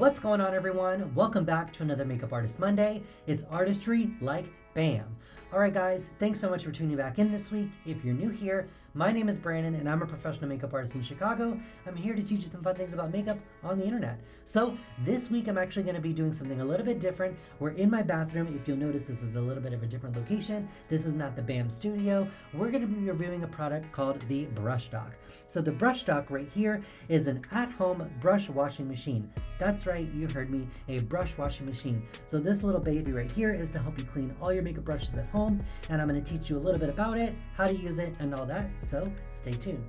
What's going on, everyone? Welcome back to another Makeup Artist Monday. It's artistry like bam. All right, guys, thanks so much for tuning back in this week. If you're new here, my name is Brandon and I'm a professional makeup artist in Chicago. I'm here to teach you some fun things about makeup on the internet. So this week I'm actually going to be doing something a little bit different. We're in my bathroom. If you'll notice, this is a little bit of a different location. This is not the BAM studio. We're going to be reviewing a product called the Brush Dock. So the Brush Dock right here is an at-home brush washing machine. That's right, you heard me, a brush washing machine. So this little baby right here is to help you clean all your makeup brushes at home, and I'm going to teach you a little bit about it, how to use it, and all that. So stay tuned.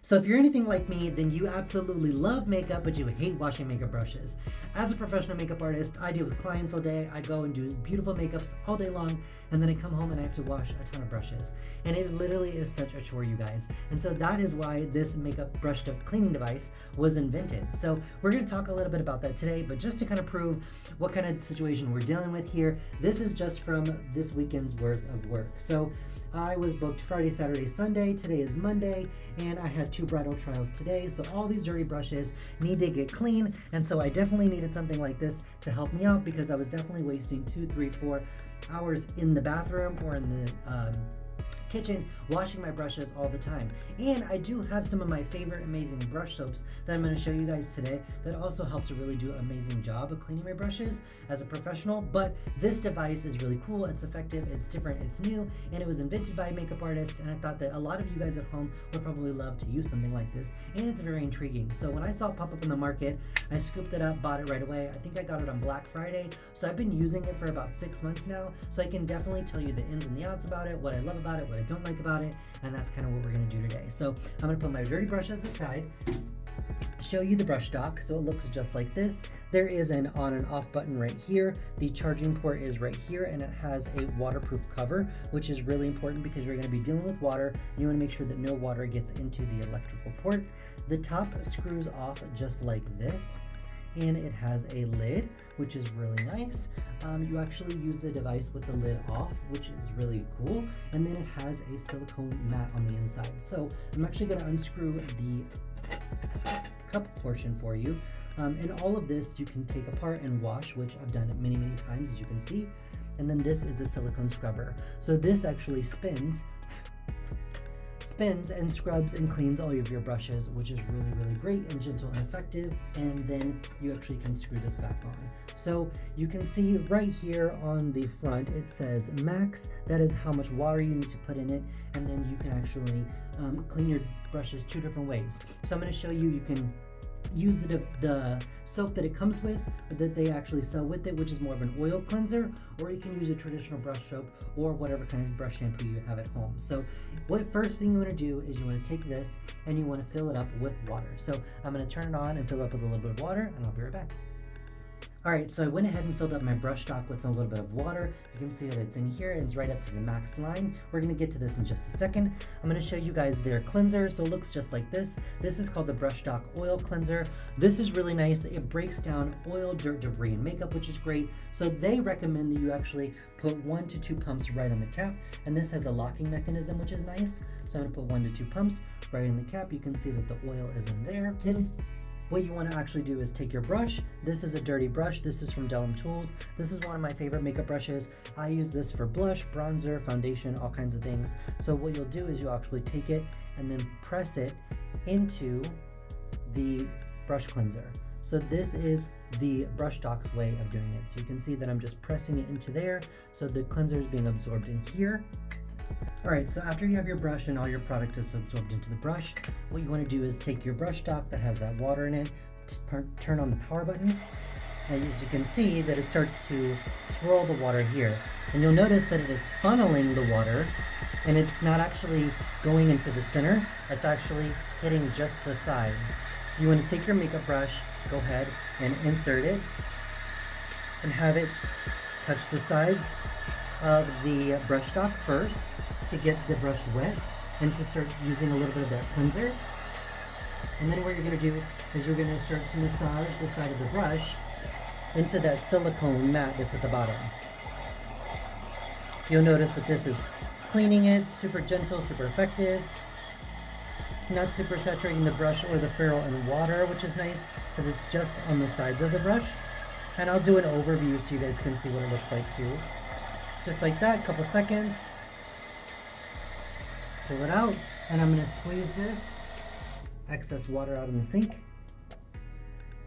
So if you're anything like me, then you absolutely love makeup, but you hate washing makeup brushes. As a professional makeup artist, I deal with clients all day. I go and do beautiful makeups all day long, and then I come home and I have to wash a ton of brushes. And it literally is such a chore, you guys. And so that is why this makeup brush cleaning device was invented. So we're gonna talk a little bit about that today, but just to kind of prove what kind of situation we're dealing with here, this is just from this weekend's worth of work. So I was booked Friday, Saturday, Sunday. Today is Monday, and I had 2 bridal trials today. So all these dirty brushes need to get clean, and so I definitely needed something like this to help me out, because I was definitely wasting 2, 3, 4 hours in the bathroom or in the kitchen washing my brushes all the time. And I do have some of my favorite amazing brush soaps that I'm going to show you guys today that also help to really do an amazing job of cleaning my brushes as a professional. But this device is really cool, it's effective, it's different, it's new, and it was invented by a makeup artist, and I thought that a lot of you guys at home would probably love to use something like this, and it's very intriguing. So when I saw it pop up in the market, I scooped it up, bought it right away. I think I got it on Black Friday, so I've been using it for about 6 months now, so I can definitely tell you the ins and the outs about it, what I love about it, what I don't like about it, and that's kind of what we're going to do today. So I'm going to put my dirty brushes aside, show you the brush dock. So it looks just like this. There is an on and off button right here. The charging port is right here, and it has a waterproof cover, which is really important because you're going to be dealing with water, and you want to make sure that no water gets into the electrical port. The top screws off just like this, and it has a lid, which is really nice. You actually use the device with the lid off, which is really cool. And then it has a silicone mat on the inside. So I'm actually going to unscrew the cup portion for you. And all of this you can take apart and wash, which I've done many, many times, as you can see. And then this is a silicone scrubber. So this actually spins and scrubs and cleans all of your brushes, which is really, really great and gentle and effective. And then you actually can screw this back on. So you can see right here on the front, it says max. That is how much water you need to put in it. And then you can actually clean your brushes 2 different ways. So I'm going to show you, you can use the soap that it comes with, that they actually sell with it, which is more of an oil cleanser, or you can use a traditional brush soap or whatever kind of brush shampoo you have at home. So what first thing you want to do is you want to take this and you want to fill it up with water. So I'm going to turn it on and fill it up with a little bit of water, and I'll be right back. Alright, so I went ahead and filled up my brush stock with a little bit of water. You can see that it's in here and it's right up to the max line. We're going to get to this in just a second. I'm going to show you guys their cleanser. So it looks just like this. This is called the Brush Dock Oil Cleanser. This is really nice. It breaks down oil, dirt, debris, and makeup, which is great. So they recommend that you actually put 1 to 2 pumps right on the cap. And this has a locking mechanism, which is nice. So I'm going to put 1 to 2 pumps right in the cap. You can see that the oil is in there. What you want to actually do is take your brush. This is a dirty brush. This is from Delum Tools. This is one of my favorite makeup brushes. I use this for blush, bronzer, foundation, all kinds of things. So what you'll do is you'll actually take it and then press it into the brush cleanser. So this is the Brush Dock's way of doing it. So you can see that I'm just pressing it into there. So the cleanser is being absorbed in here. Alright, so after you have your brush and all your product is absorbed into the brush, what you want to do is take your brush dock that has that water in it, turn on the power button, and as you can see that it starts to swirl the water here. And you'll notice that it is funneling the water, and it's not actually going into the center, it's actually hitting just the sides. So you want to take your makeup brush, go ahead and insert it, and have it touch the sides of the brush dock first, to get the brush wet and to start using a little bit of that cleanser. And then what you're going to do is you're going to start to massage the side of the brush into that silicone mat that's at the bottom. So you'll notice that this is cleaning it, super gentle, super effective. It's not super saturating the brush or the ferrule in water, which is nice because it's just on the sides of the brush. And I'll do an overview so you guys can see what it looks like too. Just like that, couple seconds. Pull it out, and I'm gonna squeeze this excess water out in the sink.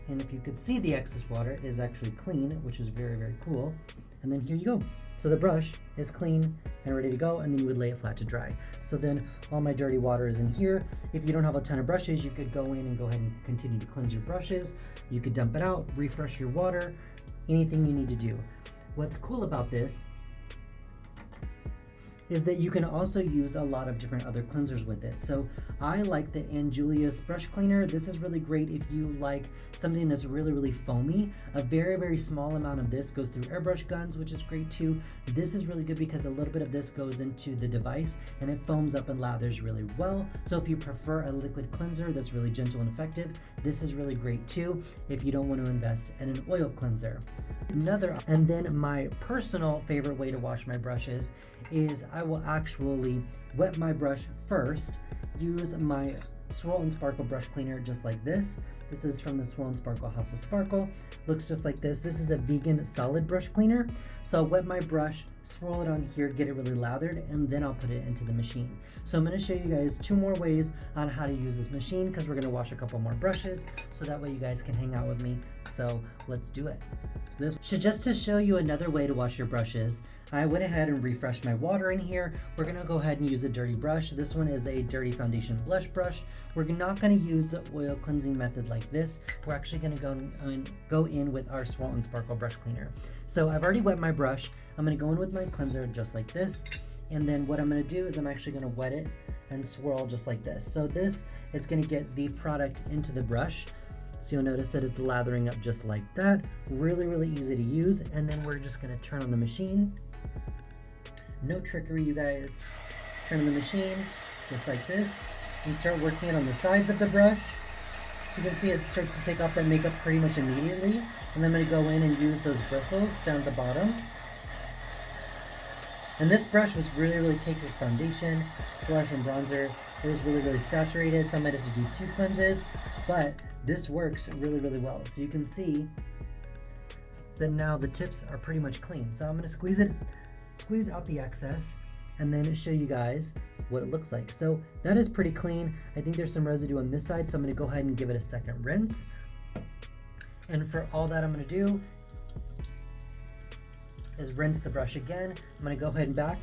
And if you could see the excess water, it is actually clean, which is very, very cool. And then here you go. So the brush is clean and ready to go, and then you would lay it flat to dry. So then all my dirty water is in here. If you don't have a ton of brushes, you could go in and go ahead and continue to cleanse your brushes. You could dump it out, refresh your water, anything you need to do. What's cool about this is that you can also use a lot of different other cleansers with it. So I like the ingeniously brush cleaner. This is really great if you like something that's really, really foamy. A very, very small amount of this goes through airbrush guns, which is great too. This is really good because a little bit of this goes into the device and it foams up and lathers really well. So if you prefer a liquid cleanser that's really gentle and effective, this is really great too if you don't want to invest in an oil cleanser. And then my personal favorite way to wash my brushes is I will actually wet my brush first, use my Swirl and Sparkle brush cleaner just like this. This is from the Swirl and Sparkle House of Sparkle. Looks just like this. This is a vegan solid brush cleaner. So I'll wet my brush, swirl it on here, get it really lathered, and then I'll put it into the machine. So I'm going to show you guys 2 more ways on how to use this machine because we're going to wash a couple more brushes so that way you guys can hang out with me. So let's do it. Just to show you another way to wash your brushes, I went ahead and refreshed my water in here. We're gonna go ahead and use a dirty brush. This one is a dirty foundation blush brush. We're not gonna use the oil cleansing method like this. We're actually gonna go in with our Swirl and Sparkle brush cleaner. So I've already wet my brush. I'm gonna go in with my cleanser just like this. And then what I'm gonna do is I'm actually gonna wet it and swirl just like this. So this is gonna get the product into the brush. So you'll notice that it's lathering up just like that. Really, really easy to use. And then we're just gonna turn on the machine. No trickery, you guys. Turn on the machine just like this and start working it on the sides of the brush. So you can see it starts to take off that makeup pretty much immediately. And then I'm gonna go in and use those bristles down at the bottom. And this brush was really, really caked with foundation, blush, and bronzer. It was really, really saturated, so I might have to do 2 cleanses, but this works really, really well. So you can see that now the tips are pretty much clean. So I'm gonna squeeze out the excess, and then show you guys what it looks like. So that is pretty clean. I think there's some residue on this side, so I'm gonna go ahead and give it a second rinse. And for all that I'm gonna do is rinse the brush again. I'm gonna go ahead and back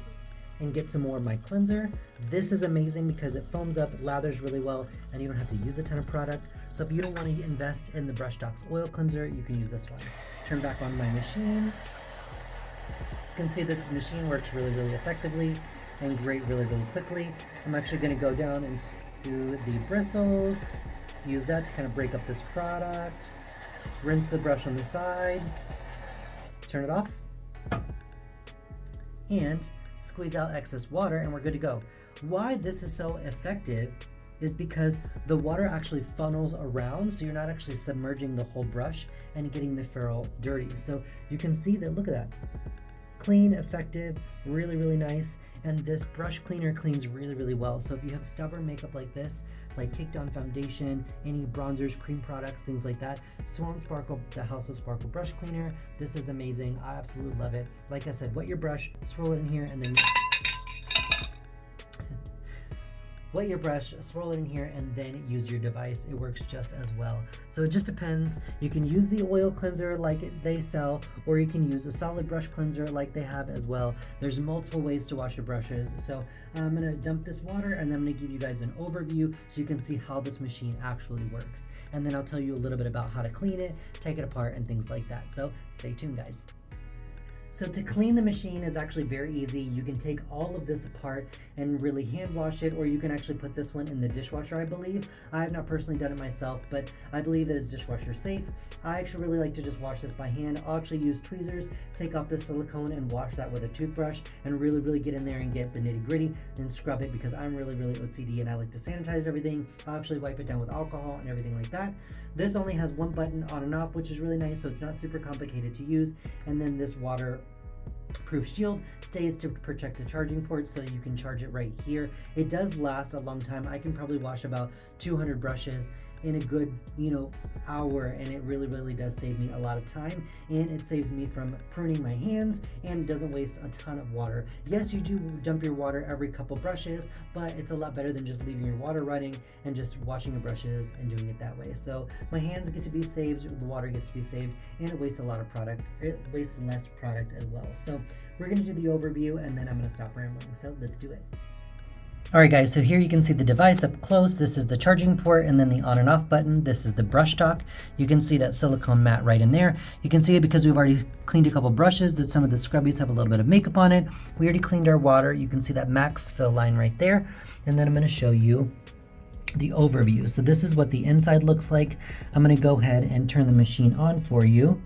and get some more of my cleanser. This is amazing because it foams up, it lathers really well, and you don't have to use a ton of product. So if you don't want to invest in the Brush Docs oil cleanser, you can use this one. Turn back on my machine. You can see that the machine works really, really effectively and great really, really quickly. I'm actually gonna go down into the bristles, use that to kind of break up this product, rinse the brush on the side, turn it off, and squeeze out excess water, and we're good to go. Why this is so effective is because the water actually funnels around, so you're not actually submerging the whole brush and getting the ferrule dirty. So you can see that, look at that. Clean, effective, really, really nice. And this brush cleaner cleans really, really well. So if you have stubborn makeup like this, like caked on foundation, any bronzers, cream products, things like that, Swirl and Sparkle, the House of Sparkle brush cleaner, this is amazing. I absolutely love it. Like I said, wet your brush, swirl it in here, and then wet your brush, swirl it in here, and then use your device. It works just as well. So it just depends. You can use the oil cleanser like they sell, or you can use a solid brush cleanser like they have as well. There's multiple ways to wash your brushes. So I'm gonna dump this water, and then I'm gonna give you guys an overview so you can see how this machine actually works. And then I'll tell you a little bit about how to clean it, take it apart, and things like that. So stay tuned, guys. So to clean the machine is actually very easy. You can take all of this apart and really hand wash it, or you can actually put this one in the dishwasher, I believe. I have not personally done it myself, but I believe it is dishwasher safe. I actually really like to just wash this by hand. I'll actually use tweezers, take off the silicone and wash that with a toothbrush and really, really get in there and get the nitty gritty and scrub it because I'm really, really OCD and I like to sanitize everything. I'll actually wipe it down with alcohol and everything like that. This only has one button on and off, which is really nice, so it's not super complicated to use. And then this water proof shield stays to protect the charging port so you can charge it right here. It does last a long time. I can probably wash about 200 brushes in a good, hour, and it really does save me a lot of time, and it saves me from pruning my hands and doesn't waste a ton of water. Yes, you do dump your water every couple brushes, but it's a lot better than just leaving your water running and just washing your brushes and doing it that way. So my hands get to be saved, the water gets to be saved, and it wastes a lot of product. It wastes less product as well. So we're going to do the overview, and then I'm going to stop rambling. So let's do it. Alright guys, so here you can see the device up close. This is the charging port, and then the on and off button. This is the brush dock. You can see that silicone mat right in there. You can see it because we've already cleaned a couple brushes that some of the scrubbies have a little bit of makeup on it. We already cleaned our water. You can see that max fill line right there. And then I'm going to show you the overview. So this is what the inside looks like. I'm going to go ahead and turn the machine on for you.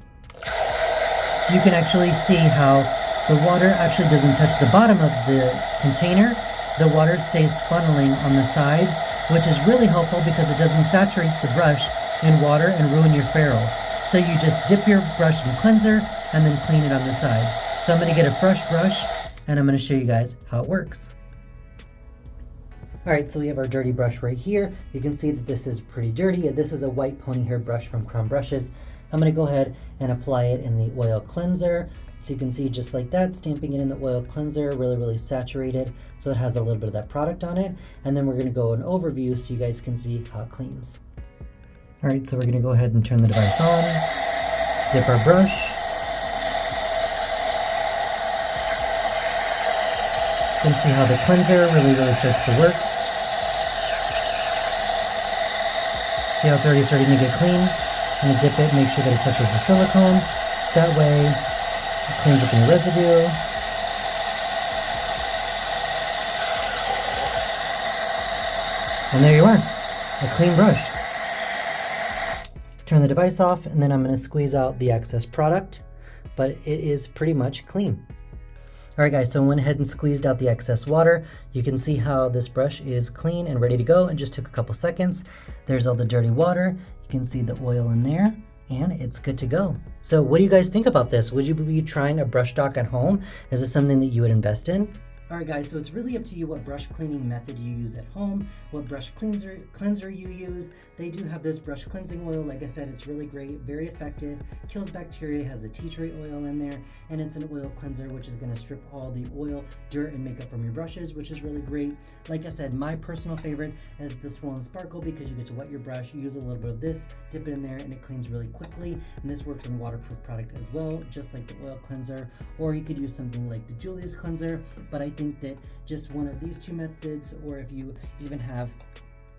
You can actually see how the water actually doesn't touch the bottom of the container. The water stays funneling on the sides, which is really helpful because it doesn't saturate the brush in water and ruin your ferrule. So you just dip your brush in cleanser and then clean it on the sides. So I'm going to get a fresh brush and I'm going to show you guys how it works. Alright, so we have our dirty brush right here. You can see that this is pretty dirty. This is a white pony hair brush from Crown Brushes. I'm going to go ahead and apply it in the oil cleanser. So you can see just like that, stamping it in the oil cleanser, really saturated, so it has a little bit of that product on it. And then we're going to go an overview so you guys can see how it cleans. All right, so we're going to go ahead and turn the device on, dip our brush. You can see how the cleanser really starts to work. See how it's already starting to get clean? I'm going to dip it, make sure that it touches the silicone. That way, cleans up any residue. And there you are, a clean brush. Turn the device off, and then I'm going to squeeze out the excess product, but it is pretty much clean. Alright guys, so I went ahead and squeezed out the excess water. You can see how this brush is clean and ready to go. It just took a couple seconds. There's all the dirty water. You can see the oil in there. And it's good to go. So what do you guys think about this? Would you be trying a brush dock at home? Is this something that you would invest in? Alright guys, so it's really up to you what brush cleaning method you use at home, what brush cleanser you use. They do have this brush cleansing oil. Like I said, it's really great, very effective, kills bacteria, has the tea tree oil in there, and it's an oil cleanser which is going to strip all the oil, dirt, and makeup from your brushes, which is really great. Like I said, my personal favorite is the Swollen Sparkle because you get to wet your brush, use a little bit of this, dip it in there, and it cleans really quickly. And this works on waterproof product as well, just like the oil cleanser, or you could use something like the Julie's cleanser, but I think that just one of these two methods, or if you even have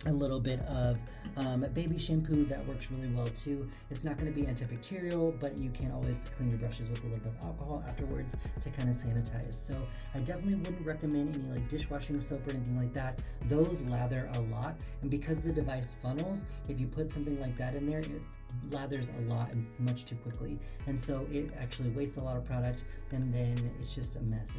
a little bit of baby shampoo, that works really well too. It's not going to be antibacterial, but you can always clean your brushes with a little bit of alcohol afterwards to kind of sanitize. So I definitely wouldn't recommend any like dishwashing soap or anything like that. Those lather a lot, and because the device funnels, if you put something like that in there, it lathers a lot and much too quickly, and so it actually wastes a lot of product, and then it's just a mess.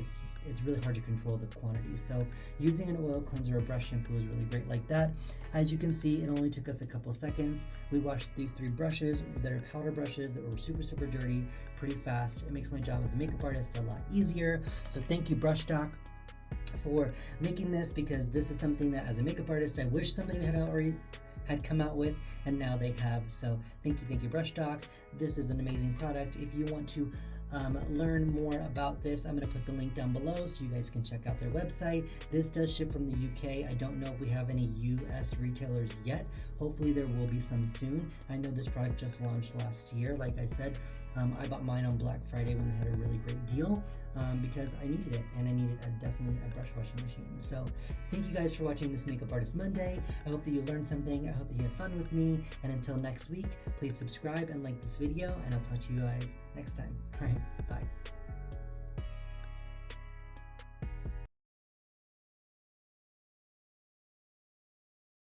It's really hard to control the quantity. So using an oil cleanser or brush shampoo is really great like that. As you can see, it only took us a couple seconds. We washed these 3 brushes that are powder brushes that were super dirty pretty fast. It makes my job as a makeup artist a lot easier. So thank you, Brush Dock, for making this, because this is something that as a makeup artist I wish somebody had come out with, and now they have. So thank you, Brush Dock. This is an amazing product. If you want to learn more about this, I'm going to put the link down below so you guys can check out their website. This does ship from the UK. I don't know if we have any US retailers yet. Hopefully there will be some soon. I know this product just launched last year. Like I said, I bought mine on Black Friday when they had a really great deal because I needed it, and I needed definitely a brush washing machine. So thank you guys for watching this Makeup Artist Monday. I hope that you learned something. I hope that you had fun with me. And until next week, please subscribe and like this video, and I'll talk to you guys next time.